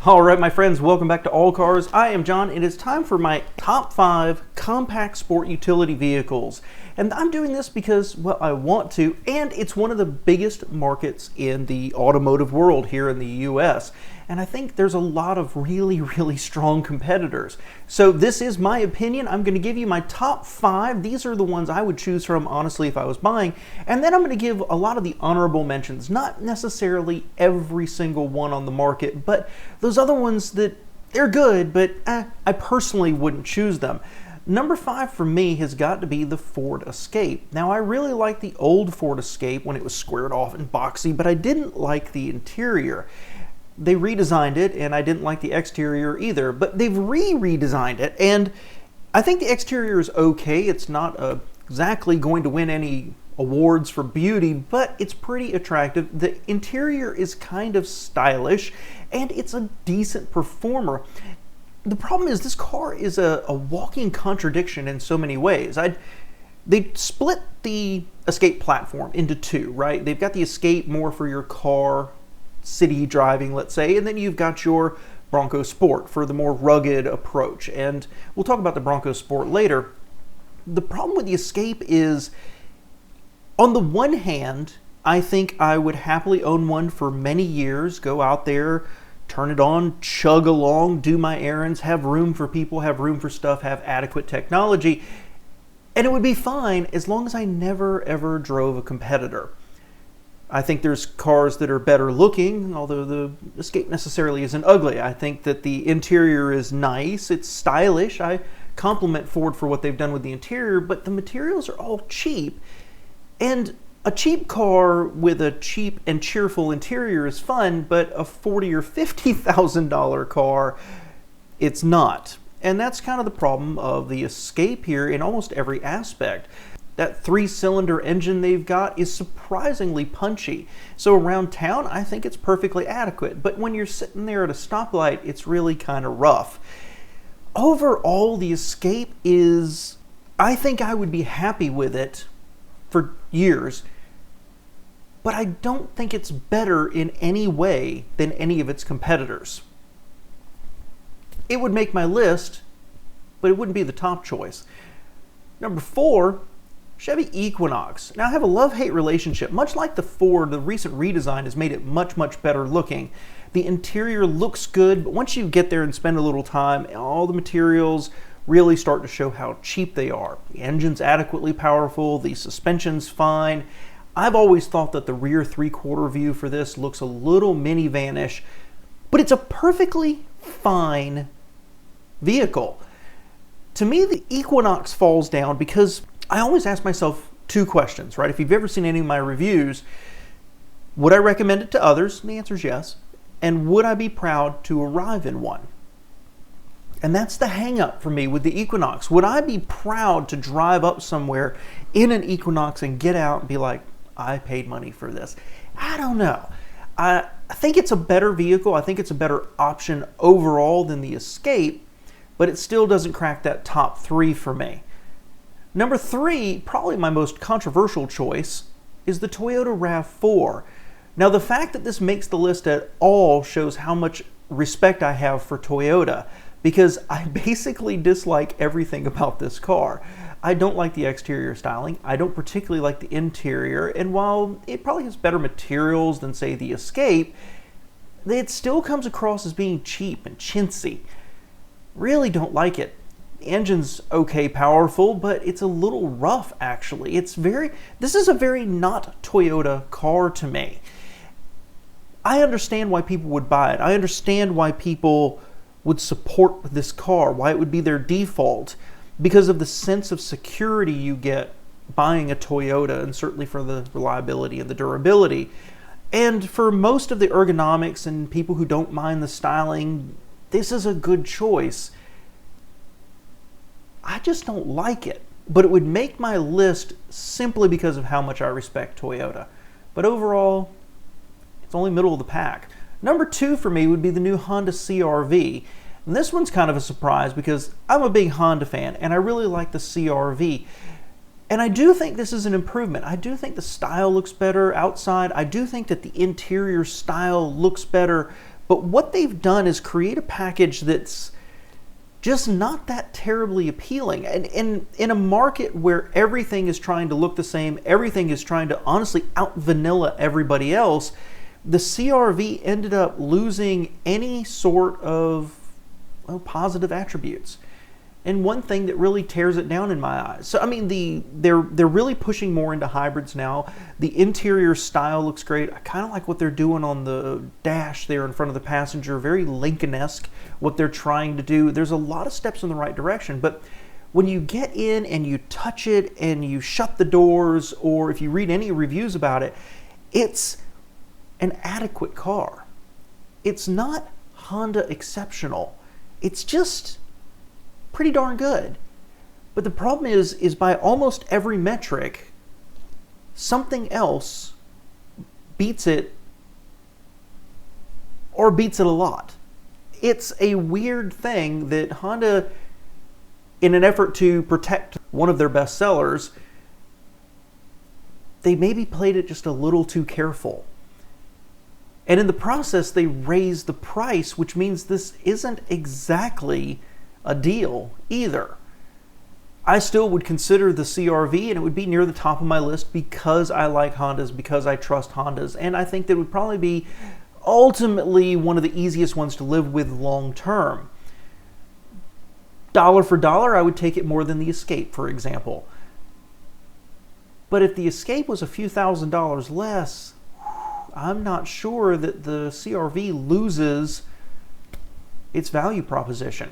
All right, my friends, welcome back to All Cars. I am John. It is time for my top 5 compact sport utility vehicles. And I'm doing this because, well, I want to, and it's one of the biggest markets in the automotive world here in the US. And I think there's a lot of really strong competitors. So this is my opinion. I'm going to give you my top 5. These are the ones I would choose from, honestly, if I was buying. And then I'm going to give a lot of the honorable mentions, not necessarily every single one on the market, but those other ones that they're good, but I personally wouldn't choose them. Number 5 for me has got to be the Ford Escape. Now, I really like the old Ford Escape when it was squared off and boxy, but I didn't like the interior. They redesigned it, and I didn't like the exterior either, but they've redesigned it, and I think the exterior is okay. It's not exactly going to win any awards for beauty, but it's pretty attractive. The interior is kind of stylish, and it's a decent performer. The problem is this car is a walking contradiction in so many ways. They split the Escape platform into two, right? They've got the Escape more for your car, city driving, let's say, and then you've got your Bronco Sport for the more rugged approach. And we'll talk about the Bronco Sport later. The problem with the Escape is, on the one hand, I think I would happily own one for many years, go out there, turn it on, chug along, do my errands, have room for people, have room for stuff, have adequate technology, and it would be fine as long as I never ever drove a competitor. I think there's cars that are better looking, although the Escape necessarily isn't ugly. I think that the interior is nice, it's stylish. I compliment Ford for what they've done with the interior, but the materials are all cheap. And a cheap car with a cheap and cheerful interior is fun, but a $40,000 or $50,000 car, it's not. And that's kind of the problem of the Escape here in almost every aspect. That 3-cylinder engine they've got is surprisingly punchy. So around town, I think it's perfectly adequate. But when you're sitting there at a stoplight, it's really kind of rough. Overall, the Escape is, I think I would be happy with it for years, but I don't think it's better in any way than any of its competitors. It would make my list, but it wouldn't be the top choice. Number 4, Chevy Equinox. Now, I have a love-hate relationship. Much like the Ford, the recent redesign has made it much better looking. The interior looks good, but once you get there and spend a little time, all the materials really start to show how cheap they are. The engine's adequately powerful, the suspension's fine. I've always thought that the rear 3/4 view for this looks a little minivan-ish, but it's a perfectly fine vehicle. To me, the Equinox falls down because I always ask myself 2 questions, right? If you've ever seen any of my reviews, would I recommend it to others? And the answer is yes. And would I be proud to arrive in one? And that's the hang-up for me with the Equinox. Would I be proud to drive up somewhere in an Equinox and get out and be like, I paid money for this? I don't know. I think it's a better vehicle. I think it's a better option overall than the Escape, but it still doesn't crack that top 3 for me. Number 3, probably my most controversial choice, is the Toyota RAV4. Now, the fact that this makes the list at all shows how much respect I have for Toyota, because I basically dislike everything about this car. I don't like the exterior styling. I don't particularly like the interior, and while it probably has better materials than, say, the Escape, it still comes across as being cheap and chintzy. Really don't like it. The engine's okay powerful, but it's a little rough, actually. This is a very not Toyota car to me. I understand why people would buy it. I understand why people would support this car, why it would be their default, because of the sense of security you get buying a Toyota, and certainly for the reliability and the durability. And for most of the ergonomics and people who don't mind the styling, this is a good choice. I just don't like it, but it would make my list simply because of how much I respect Toyota. But overall, it's only middle of the pack. Number 2 for me would be the new Honda CR-V. And this one's kind of a surprise because I'm a big Honda fan and I really like the CR-V. And I do think this is an improvement. I do think the style looks better outside. I do think that the interior style looks better, But what they've done is create a package that's just not that terribly appealing. And in a market where everything is trying to look the same, everything is trying to honestly out vanilla everybody else, the CR-V ended up losing any sort of positive attributes. And one thing that really tears it down in my eyes. So I mean, they're really pushing more into hybrids now. The interior style looks great. I kind of like what they're doing on the dash there in front of the passenger. Very Lincoln-esque, what they're trying to do. There's a lot of steps in the right direction, but when you get in and you touch it and you shut the doors, or if you read any reviews about it, it's an adequate car. It's not Honda exceptional. It's just pretty darn good. But the problem is by almost every metric, something else beats it, or beats it a lot. It's a weird thing that Honda, in an effort to protect one of their best sellers, they maybe played it just a little too careful. And in the process, they raised the price, which means this isn't exactly a deal either. I still would consider the CR-V, and it would be near the top of my list because I like Hondas, because I trust Hondas, and I think that would probably be ultimately one of the easiest ones to live with long term. Dollar for dollar, I would take it more than the Escape, for example. But if the Escape was a few $1,000s less, I'm not sure that the CR-V loses its value proposition.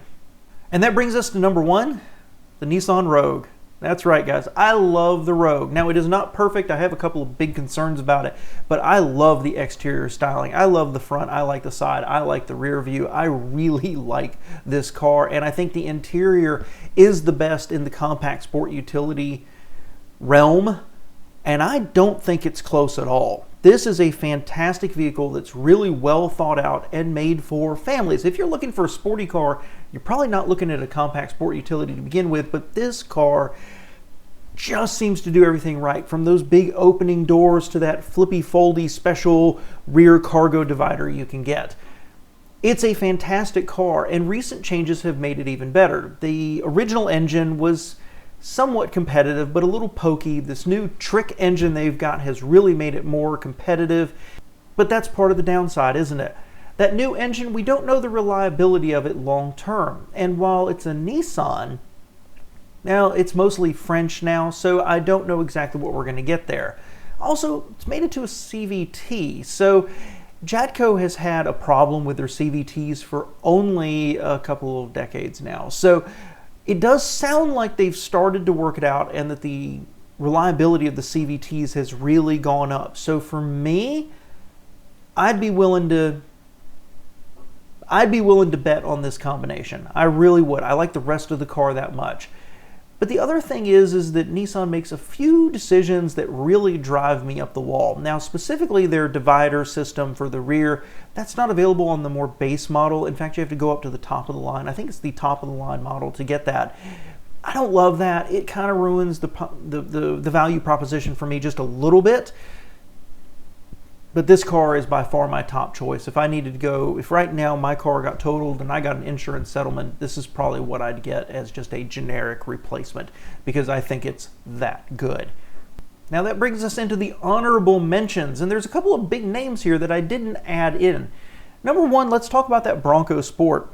And that brings us to number one, the Nissan Rogue. That's right, guys. I love the Rogue. Now, it is not perfect. I have a couple of big concerns about it, but I love the exterior styling. I love the front. I like the side. I like the rear view. I really like this car, and I think the interior is the best in the compact sport utility realm, and I don't think it's close at all. This is a fantastic vehicle that's really well thought out and made for families. If you're looking for a sporty car, you're probably not looking at a compact sport utility to begin with, but this car just seems to do everything right, from those big opening doors to that flippy foldy special rear cargo divider you can get. It's a fantastic car, and recent changes have made it even better. The original engine was somewhat competitive, but a little pokey. This new trick engine they've got has really made it more competitive, but that's part of the downside, isn't it? That new engine, we don't know the reliability of it long term, and while it's a Nissan, now it's mostly French now, so I don't know exactly what we're going to get there. Also, it's made it to a CVT, so Jatco has had a problem with their CVTs for only a couple of decades now, so it does sound like they've started to work it out and that the reliability of the CVTs has really gone up. So for me, I'd be willing to bet on this combination. I really would. I like the rest of the car that much. But the other thing is that Nissan makes a few decisions that really drive me up the wall. Now, specifically their divider system for the rear, that's not available on the more base model. In fact, you have to go up to the top of the line. I think it's the top of the line model to get that. I don't love that. It kind of ruins the value proposition for me just a little bit. But this car is by far my top choice. If I needed to go, if right now my car got totaled and I got an insurance settlement, this is probably what I'd get as just a generic replacement because I think it's that good. Now that brings us into the honorable mentions, and there's a couple of big names here that I didn't add in. Number one, let's talk about that Bronco Sport.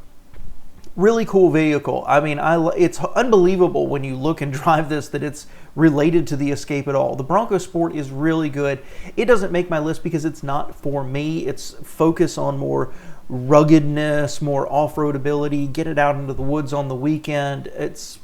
Really cool vehicle. I mean, it's unbelievable when you look and drive this that it's related to the Escape at all. The Bronco Sport is really good. It doesn't make my list because it's not for me. It's focus on more ruggedness, more off-road ability, get it out into the woods on the weekend. It's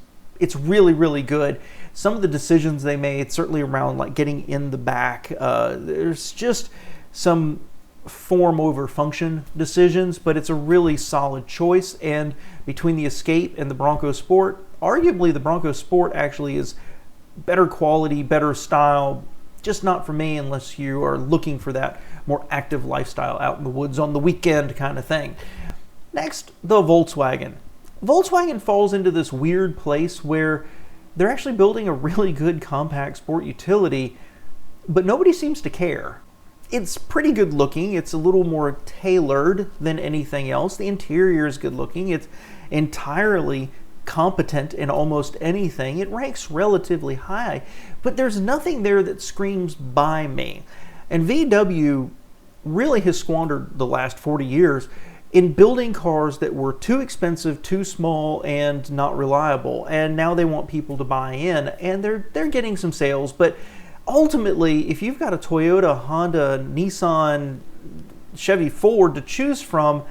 really, really good. Some of the decisions they made, certainly around like getting in the back, there's just some form over function decisions, but it's a really solid choice. And between the Escape and the Bronco Sport, arguably the Bronco Sport actually is better quality, better style, just not for me unless you are looking for that more active lifestyle out in the woods on the weekend kind of thing. Next, the Volkswagen. Volkswagen falls into this weird place where they're actually building a really good compact sport utility, but nobody seems to care. It's pretty good looking. It's a little more tailored than anything else. The interior is good looking. It's entirely competent in almost anything. It ranks relatively high, but there's nothing there that screams buy me. And VW really has squandered the last 40 years in building cars that were too expensive, too small, and not reliable. And now they want people to buy in, and they're getting some sales, but ultimately, if you've got a Toyota, Honda, Nissan, Chevy, Ford to choose from,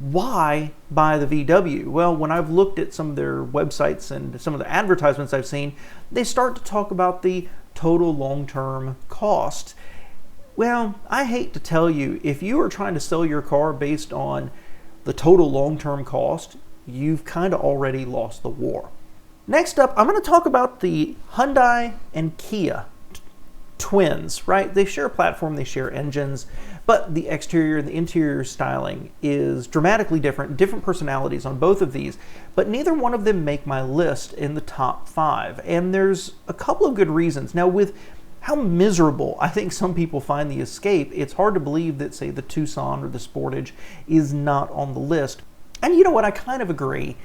why buy the VW? Well, when I've looked at some of their websites and some of the advertisements I've seen, they start to talk about the total long-term cost. Well, I hate to tell you, if you are trying to sell your car based on the total long-term cost, you've kind of already lost the war. Next up, I'm going to talk about the Hyundai and Kia twins, right? They share a platform, they share engines, but the exterior and the interior styling is dramatically different personalities on both of these, but neither one of them make my list in the top 5. And there's a couple of good reasons. Now, with how miserable I think some people find the Escape, it's hard to believe that, say, the Tucson or the Sportage is not on the list. And you know what? I kind of agree,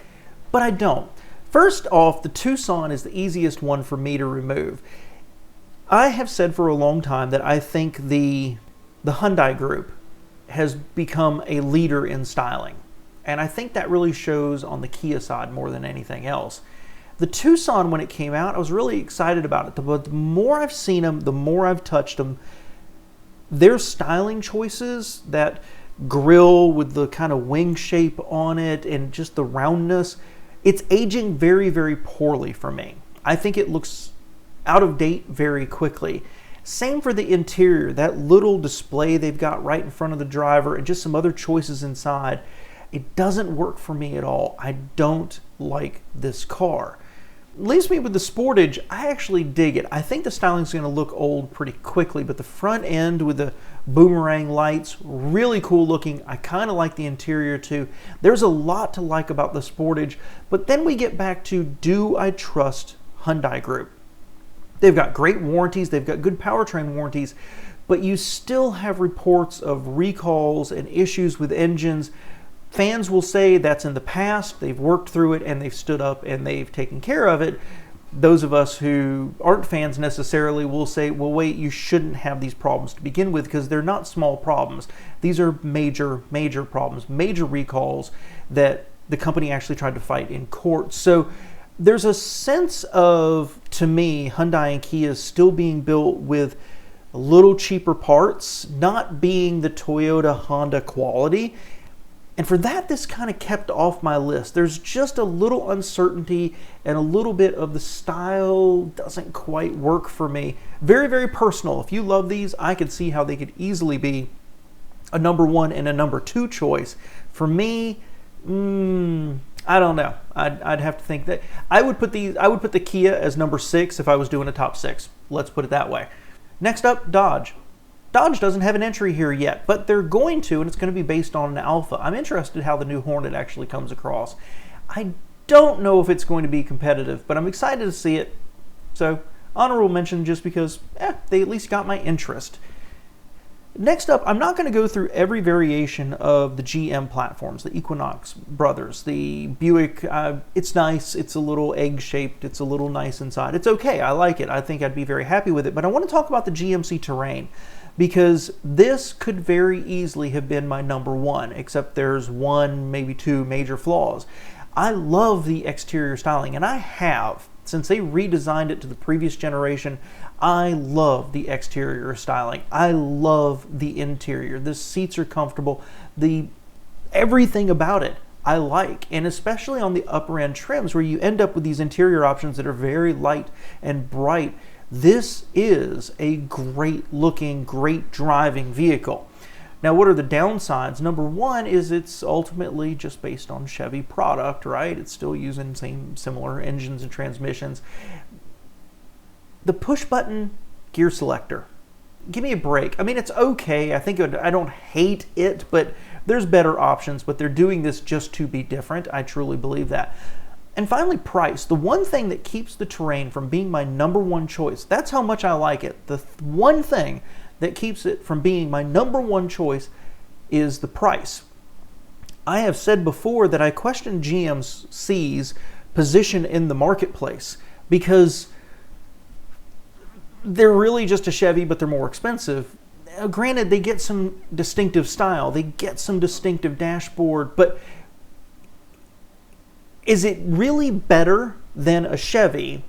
but I don't. First off, the Tucson is the easiest one for me to remove. I have said for a long time that I think the Hyundai group has become a leader in styling. And I think that really shows on the Kia side more than anything else. The Tucson, when it came out, I was really excited about it. But the more I've seen them, the more I've touched them, their styling choices, that grille with the kind of wing shape on it and just the roundness, it's aging very, very poorly for me. I think it looks out of date very quickly. Same for the interior, that little display they've got right in front of the driver and just some other choices inside. It doesn't work for me at all. I don't like this car. Leaves me with the Sportage. I actually dig it. I think the styling is going to look old pretty quickly, but the front end with the boomerang lights, really cool looking. I kind of like the interior too. There's a lot to like about the Sportage, but then we get back to, do I trust Hyundai Group? They've got great warranties, they've got good powertrain warranties, but you still have reports of recalls and issues with engines. Fans will say that's in the past, they've worked through it, and they've stood up and they've taken care of it. Those of us who aren't fans necessarily will say, well, wait, you shouldn't have these problems to begin with, because they're not small problems. These are major, major problems, major recalls that the company actually tried to fight in court. So there's a sense of, to me, Hyundai and Kia still being built with a little cheaper parts, not being the Toyota Honda quality. And for that, this kind of kept off my list. There's just a little uncertainty and a little bit of the style doesn't quite work for me. Very, very personal. If you love these, I could see how they could easily be a number 1 and a number 2 choice. For me, I don't know. I'd have to think that I would put the Kia as number 6 if I was doing a top 6. Let's put it that way. Next up, Dodge. Dodge doesn't have an entry here yet, but they're going to, and it's going to be based on an Alpha. I'm interested how the new Hornet actually comes across. I don't know if it's going to be competitive, but I'm excited to see it. So, honorable mention just because they at least got my interest. Next up, I'm not going to go through every variation of the GM platforms, the Equinox brothers, the Buick. It's nice, it's a little egg-shaped, it's a little nice inside. It's okay, I like it. I think I'd be very happy with it. But I want to talk about the GMC Terrain, because this could very easily have been my number 1, except there's 1, maybe 2 major flaws. I love the exterior styling, and I have. Since they redesigned it to the previous generation, I love the exterior styling. I love the interior. The seats are comfortable. Everything about it I like, and especially on the upper end trims where you end up with these interior options that are very light and bright. This is a great looking, great driving vehicle. Now, what are the downsides? Number 1 is it's ultimately just based on Chevy product, right? It's still using similar engines and transmissions. The push button gear selector. Give me a break. I mean, it's okay. I don't hate it, but there's better options, but they're doing this just to be different. I truly believe that. And finally, price. The one thing that keeps the Terrain from being my number 1 choice, that's how much I like it. The one thing that keeps it from being my number one choice is the price. I have said before that I question GMC's position in the marketplace because they're really just a Chevy, but they're more expensive. Granted, they get some distinctive style, they get some distinctive dashboard, but is it really better than a Chevy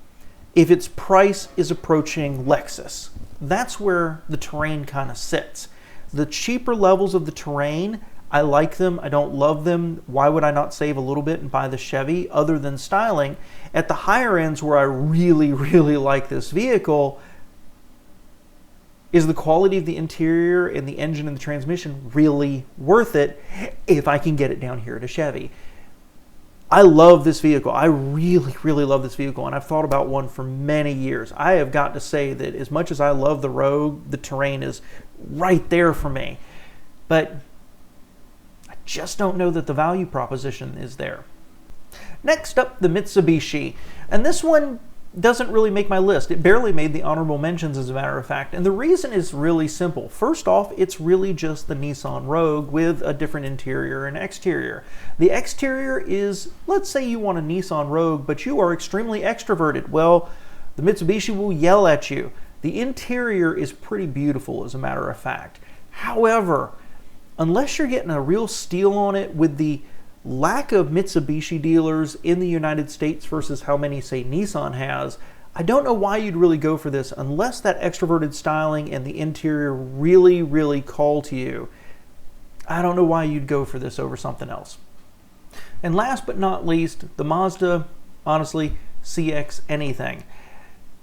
if its price is approaching Lexus? That's where the Terrain kind of sits. The cheaper levels of the Terrain, I like them, I don't love them. Why would I not save a little bit and buy the Chevy other than styling? At the higher ends where I really, really like this vehicle, is the quality of the interior and the engine and the transmission really worth it if I can get it down here at a Chevy? I love this vehicle. I really, really love this vehicle, and I've thought about one for many years. I have got to say that as much as I love the Rogue, the Terrain is right there for me. But I just don't know that the value proposition is there. Next up, the Mitsubishi. And this one doesn't really make my list. It barely made the honorable mentions, as a matter of fact. And the reason is really simple. First off, it's really just the Nissan Rogue with a different interior and exterior. The exterior is, let's say you want a Nissan Rogue, but you are extremely extroverted. Well, the Mitsubishi will yell at you. The interior is pretty beautiful, as a matter of fact. However, unless you're getting a real steal on it with the lack of Mitsubishi dealers in the United States versus how many, say, Nissan has, I don't know why you'd really go for this unless that extroverted styling and the interior really, really call to you. I don't know why you'd go for this over something else. And last but not least, the Mazda, honestly, CX anything.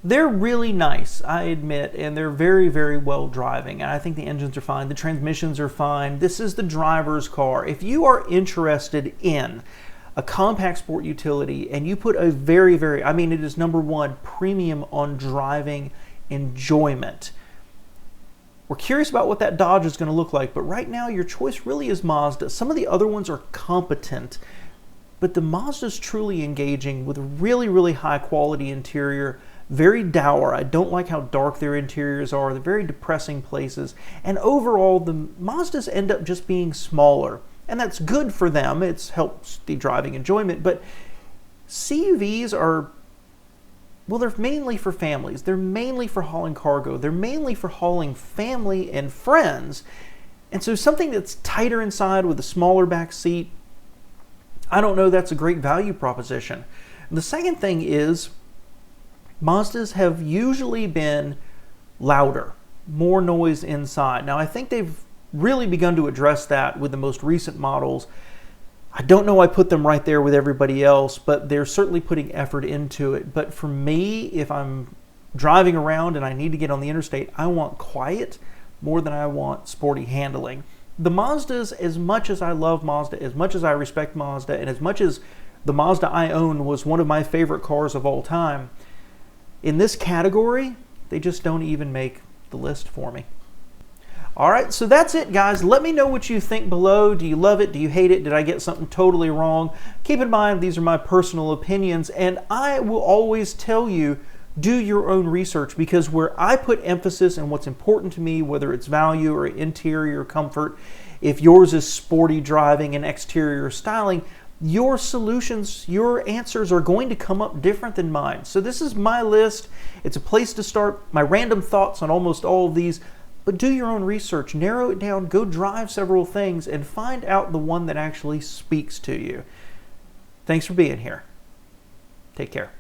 They're really nice, I admit, and they're very, very well driving. And I think the engines are fine. The transmissions are fine. This is the driver's car. If you are interested in a compact sport utility and you put a very, very, I mean, it is number one, premium on driving enjoyment. We're curious about what that Dodge is going to look like, but right now your choice really is Mazda. Some of the other ones are competent, but the Mazda is truly engaging with a really, really high quality interior. Very dour. I don't like how dark their interiors are. They're very depressing places. And overall, the Mazdas end up just being smaller. And that's good for them. It helps the driving enjoyment. But SUVs are, well, they're mainly for families. They're mainly for hauling cargo. They're mainly for hauling family and friends. And so something that's tighter inside with a smaller back seat, I don't know that's a great value proposition. And the second thing is, Mazdas have usually been louder, more noise inside. Now, I think they've really begun to address that with the most recent models. I don't know I put them right there with everybody else, but they're certainly putting effort into it. But for me, if I'm driving around and I need to get on the interstate, I want quiet more than I want sporty handling. The Mazdas, as much as I love Mazda, as much as I respect Mazda, and as much as the Mazda I own was one of my favorite cars of all time, in this category, they just don't even make the list for me. All right, so that's it, guys. Let me know what you think below. Do you love it? Do you hate it? Did I get something totally wrong? Keep in mind, these are my personal opinions, and I will always tell you, do your own research, because where I put emphasis on what's important to me, whether it's value or interior comfort, if yours is sporty driving and exterior styling, your solutions, your answers are going to come up different than mine. So this is my list. It's a place to start, my random thoughts on almost all of these, but do your own research, narrow it down, go drive several things, and find out the one that actually speaks to you. Thanks for being here. Take care.